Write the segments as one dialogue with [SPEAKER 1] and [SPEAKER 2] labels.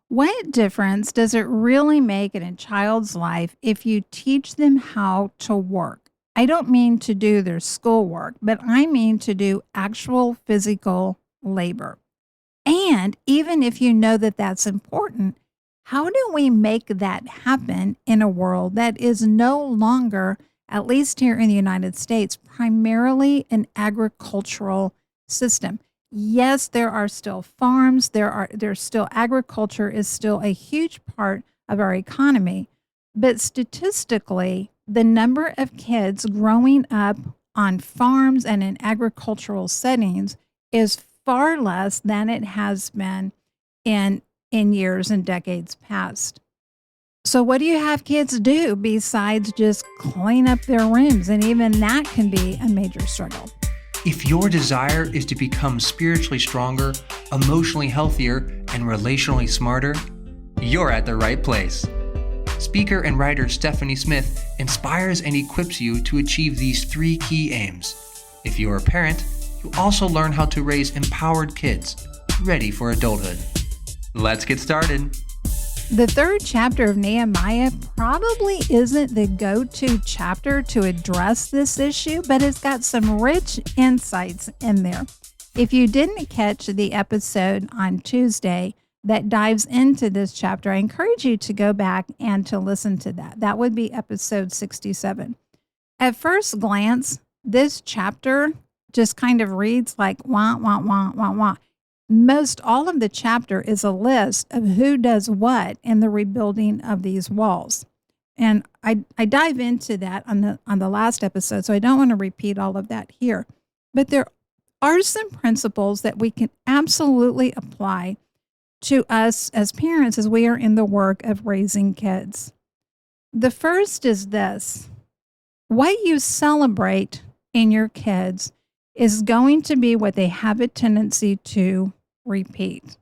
[SPEAKER 1] What difference does it really make in a child's life if you teach them how to work? I don't mean to do their schoolwork, but I mean to do actual physical labor. And even if you know that that's important, how do we make that happen in a world that is no longer, at least here in the United States, primarily an agricultural system? Yes, there are still farms, there's still agriculture is still a huge part of our economy, but statistically, the number of kids growing up on farms and in agricultural settings is far less than it has been in years and decades past. So what do you have kids do besides just clean up their rooms? And even that can be a major struggle.
[SPEAKER 2] If your desire is to become spiritually stronger, emotionally healthier, and relationally smarter, you're at the right place. Speaker and writer Stephanie Smith inspires and equips you to achieve these three key aims. If you're a parent, you also learn how to raise empowered kids, ready for adulthood. Let's get started.
[SPEAKER 1] The third chapter of Nehemiah probably isn't the go-to chapter to address this issue, but it's got some rich insights in there. If you didn't catch the episode on Tuesday that dives into this chapter, I encourage you to go back and to listen to that. That would be episode 67. At first glance, this chapter just kind of reads like wah, wah, wah, wah, wah. Most all of the chapter is a list of who does what in the rebuilding of these walls. And I dive into that on the last episode, so I don't want to repeat all of that here. But there are some principles that we can absolutely apply to us as parents as we are in the work of raising kids. The first is this: what you celebrate in your kids is going to be what they have a tendency to repeat.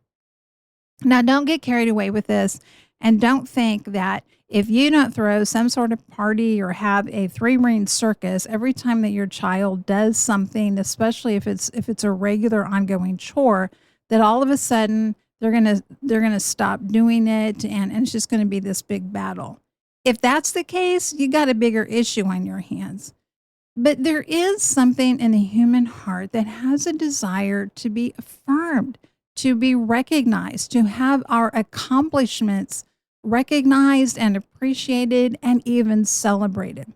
[SPEAKER 1] Now, don't get carried away with this, and don't think that if you don't throw some sort of party or have a three-ring circus every time that your child does something, especially if it's a regular ongoing chore, that all of a sudden they're gonna stop doing it, and it's just going to be this big battle. If that's the case, you got a bigger issue on your hands. But there is something in the human heart that has a desire to be affirmed, to be recognized, to have our accomplishments recognized and appreciated and even celebrated.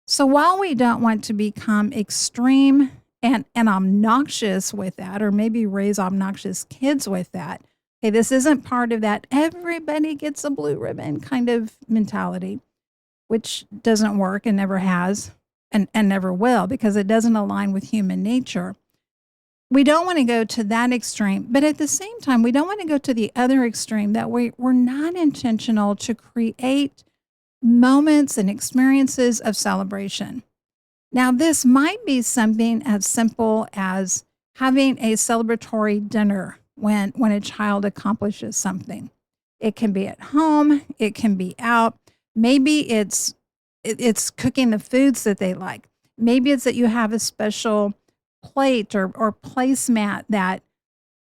[SPEAKER 1] So while we don't want to become extreme and obnoxious with that, or maybe raise obnoxious kids with that, okay, this isn't part of that everybody gets a blue ribbon kind of mentality, which doesn't work and never has and never will, because it doesn't align with human nature. We don't want to go to that extreme, but at the same time, we don't want to go to the other extreme that we're not intentional to create moments and experiences of celebration. Now, this might be something as simple as having a celebratory dinner when a child accomplishes something. It can be at home, it can be out. Maybe it's cooking the foods that they like. Maybe it's that you have a special plate or placemat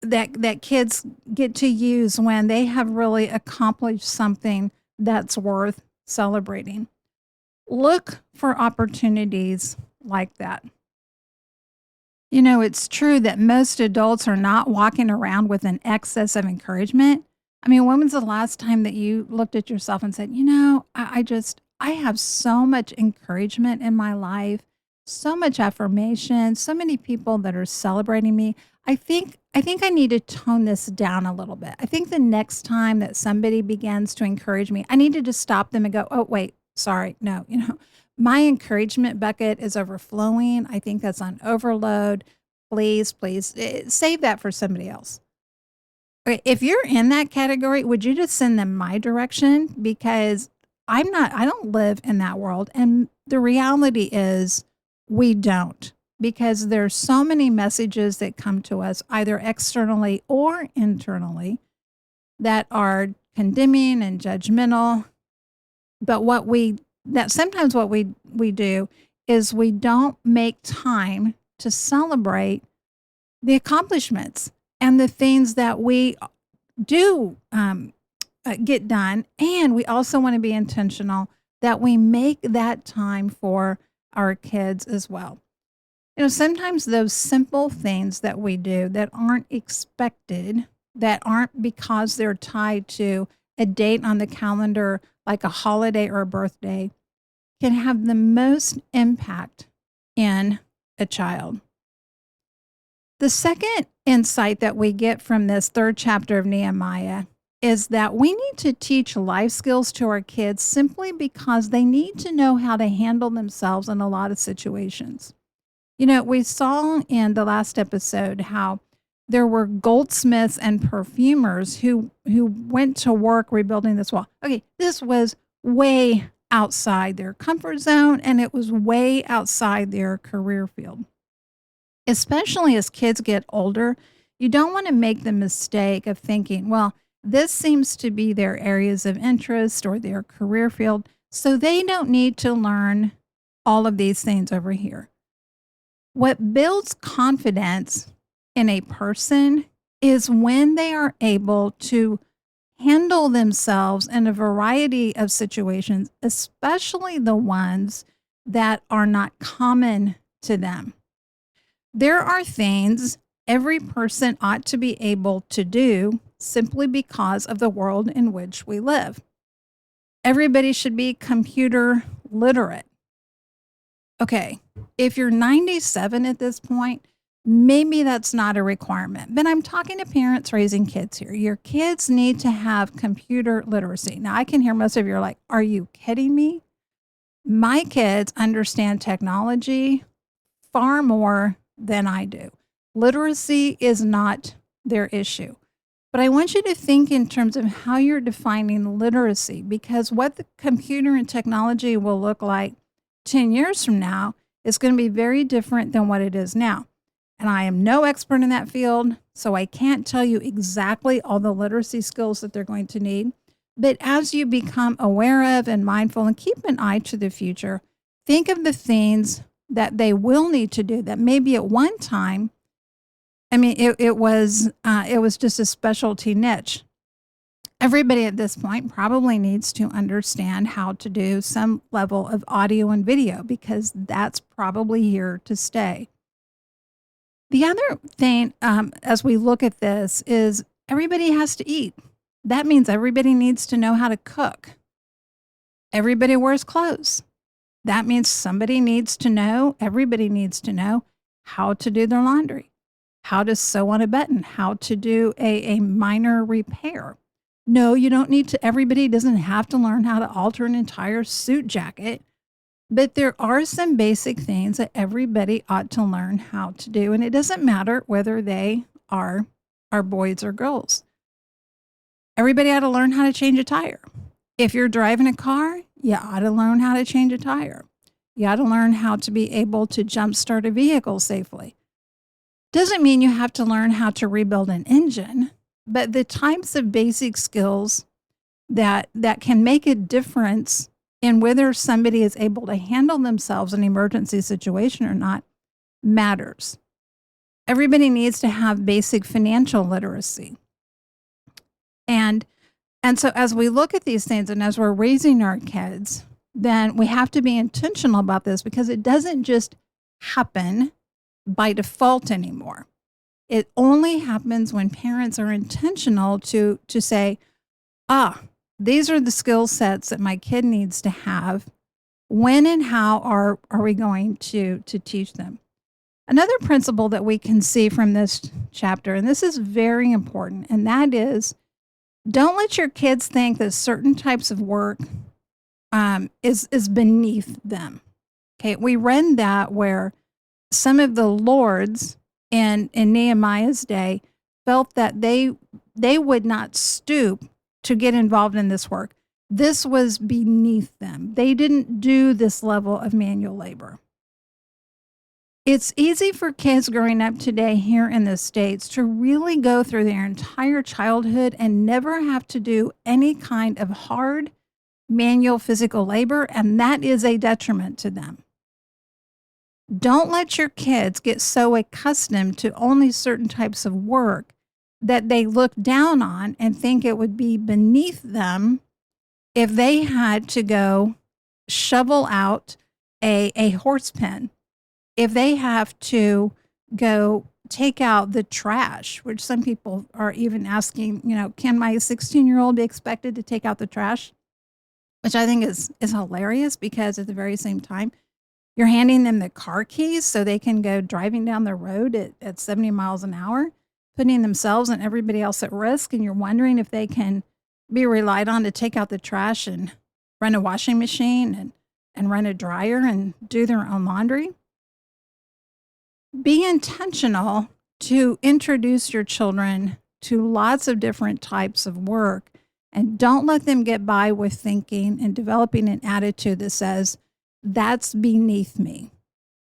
[SPEAKER 1] that kids get to use when they have really accomplished something that's worth celebrating. Look for opportunities like that. You know, it's true that most adults are not walking around with an excess of encouragement. I mean, when was the last time that you looked at yourself and said, I have so much encouragement in my life, so much affirmation, so many people that are celebrating me. I think I need to tone this down a little bit. I think the next time that somebody begins to encourage me, I need to just stop them and go, "Oh, wait, sorry. No, my encouragement bucket is overflowing. I think that's on overload. Please, save that for somebody else." Okay, if you're in that category, would you just send them my direction? Because I don't live in that world. And the reality is we don't, because there's so many messages that come to us either externally or internally that are condemning and judgmental. But sometimes what we do is we don't make time to celebrate the accomplishments and the things that we do get done. And we also want to be intentional that we make that time for our kids as well. Sometimes those simple things that we do that aren't expected, that aren't because they're tied to a date on the calendar, like a holiday or a birthday, can have the most impact in a child. The second insight that we get from this third chapter of Nehemiah is that we need to teach life skills to our kids simply because they need to know how to handle themselves in a lot of situations. We saw in the last episode how there were goldsmiths and perfumers who went to work rebuilding this wall. Okay, this was way outside their comfort zone, and it was way outside their career field. Especially as kids get older, you don't want to make the mistake of thinking, well, this seems to be their areas of interest or their career field, so they don't need to learn all of these things over here. What builds confidence in a person is when they are able to handle themselves in a variety of situations, especially the ones that are not common to them. There are things every person ought to be able to do simply because of the world in which we live. Everybody should be computer literate. Okay, if you're 97 at this point, maybe that's not a requirement, but I'm talking to parents raising kids here. Your kids need to have computer literacy. Now, I can hear most of you are like, are you kidding me? My kids understand technology far more than I do. Literacy is not their issue. But I want you to think in terms of how you're defining literacy, because what the computer and technology will look like 10 years from now is going to be very different than what it is now. And I am no expert in that field, so I can't tell you exactly all the literacy skills that they're going to need. But as you become aware of and mindful and keep an eye to the future, think of the things that they will need to do that maybe at one time, it was just a specialty niche. Everybody at this point probably needs to understand how to do some level of audio and video because that's probably here to stay. The other thing, as we look at this, is everybody has to eat. That means everybody needs to know how to cook. Everybody wears clothes. That means everybody needs to know how to do their laundry, how to sew on a button, how to do a minor repair. No, you don't need to, everybody doesn't have to learn how to alter an entire suit jacket, but there are some basic things that everybody ought to learn how to do. And it doesn't matter whether they are boys or girls. Everybody ought to learn how to change a tire. If you're driving a car, you ought to learn how to change a tire. You ought to learn how to be able to jumpstart a vehicle safely. Doesn't mean you have to learn how to rebuild an engine, but the types of basic skills that can make a difference in whether somebody is able to handle themselves in an emergency situation or not matters. Everybody needs to have basic financial literacy. And so as we look at these things and as we're raising our kids, then we have to be intentional about this because it doesn't just happen by default anymore. It only happens when parents are intentional to say, these are the skill sets that my kid needs to have. When and how are we going to teach them? Another principle that we can see from this chapter, and this is very important, and that is don't let your kids think that certain types of work is beneath them. Okay, we read that where some of the lords in Nehemiah's day felt that they would not stoop to get involved in this work. This was beneath them. They didn't do this level of manual labor. It's easy for kids growing up today here in the States to really go through their entire childhood and never have to do any kind of hard manual physical labor, and that is a detriment to them. Don't let your kids get so accustomed to only certain types of work that they look down on and think it would be beneath them if they had to go shovel out a horse pen, if they have to go take out the trash, which some people are even asking, can my 16-year-old be expected to take out the trash? Which I think is hilarious, because at the very same time, you're handing them the car keys so they can go driving down the road at 70 miles an hour, putting themselves and everybody else at risk. And you're wondering if they can be relied on to take out the trash and run a washing machine and run a dryer and do their own laundry. Be intentional to introduce your children to lots of different types of work, and don't let them get by with thinking and developing an attitude that says, that's beneath me.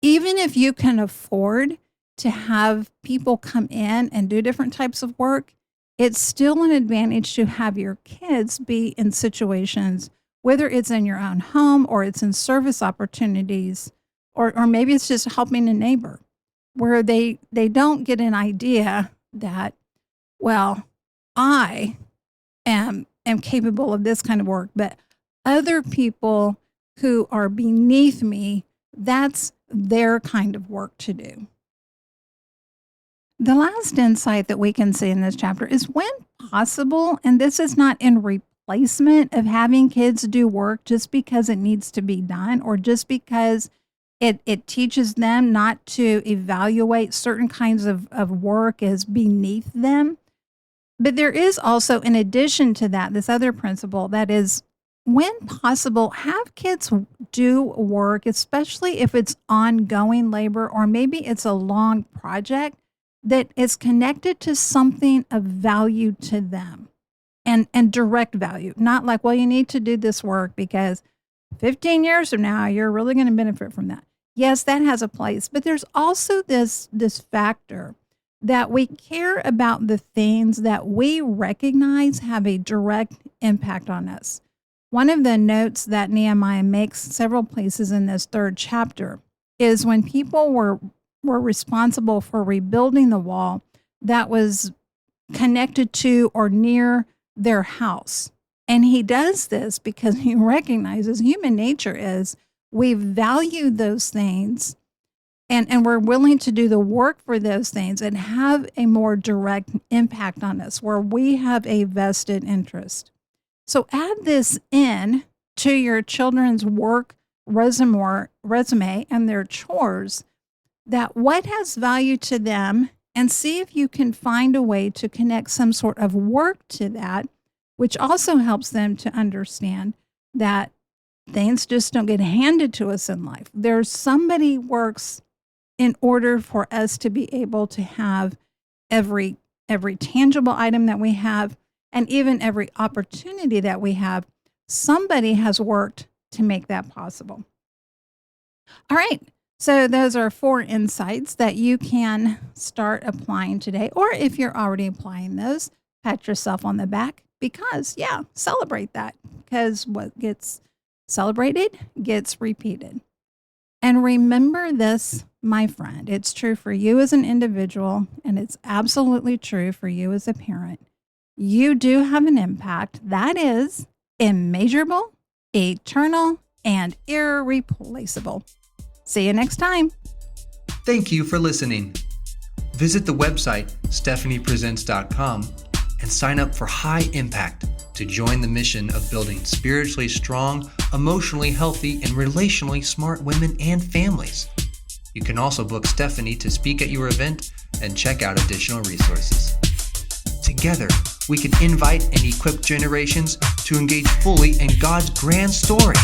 [SPEAKER 1] Even if you can afford to have people come in and do different types of work, it's still an advantage to have your kids be in situations, whether it's in your own home or it's in service opportunities, or maybe it's just helping a neighbor, where they don't get an idea that, well, I am capable of this kind of work, but other people who are beneath me, that's their kind of work to do. The last insight that we can see in this chapter is, when possible, and this is not in replacement of having kids do work just because it needs to be done, or just because it teaches them not to evaluate certain kinds of work as beneath them. But there is also, in addition to that, this other principle that is, when possible, have kids do work, especially if it's ongoing labor, or maybe it's a long project that is connected to something of value to them, and direct value. Not like, well, you need to do this work because 15 years from now, you're really going to benefit from that. Yes, that has a place, but there's also this factor that we care about the things that we recognize have a direct impact on us. One of the notes that Nehemiah makes several places in this third chapter is, when people were responsible for rebuilding the wall that was connected to or near their house. And he does this because he recognizes human nature is, we value those things, and we're willing to do the work for those things and have a more direct impact on us, where we have a vested interest. So add this in to your children's work resume and their chores, that what has value to them, and see if you can find a way to connect some sort of work to that, which also helps them to understand that things just don't get handed to us in life. There's somebody works in order for us to be able to have every tangible item that we have, and even every opportunity that we have. Somebody has worked to make that possible. All right. So those are 4 insights that you can start applying today. Or if you're already applying those, pat yourself on the back, because, celebrate that, because what gets celebrated gets repeated. And remember this, my friend, it's true for you as an individual, and it's absolutely true for you as a parent. You do have an impact that is immeasurable, eternal, and irreplaceable. See you next time.
[SPEAKER 2] Thank you for listening. Visit the website stephaniepresents.com and sign up for High Impact to join the mission of building spiritually strong, emotionally healthy, and relationally smart women and families. You can also book Stephanie to speak at your event and check out additional resources. Together, we can invite and equip generations to engage fully in God's grand story.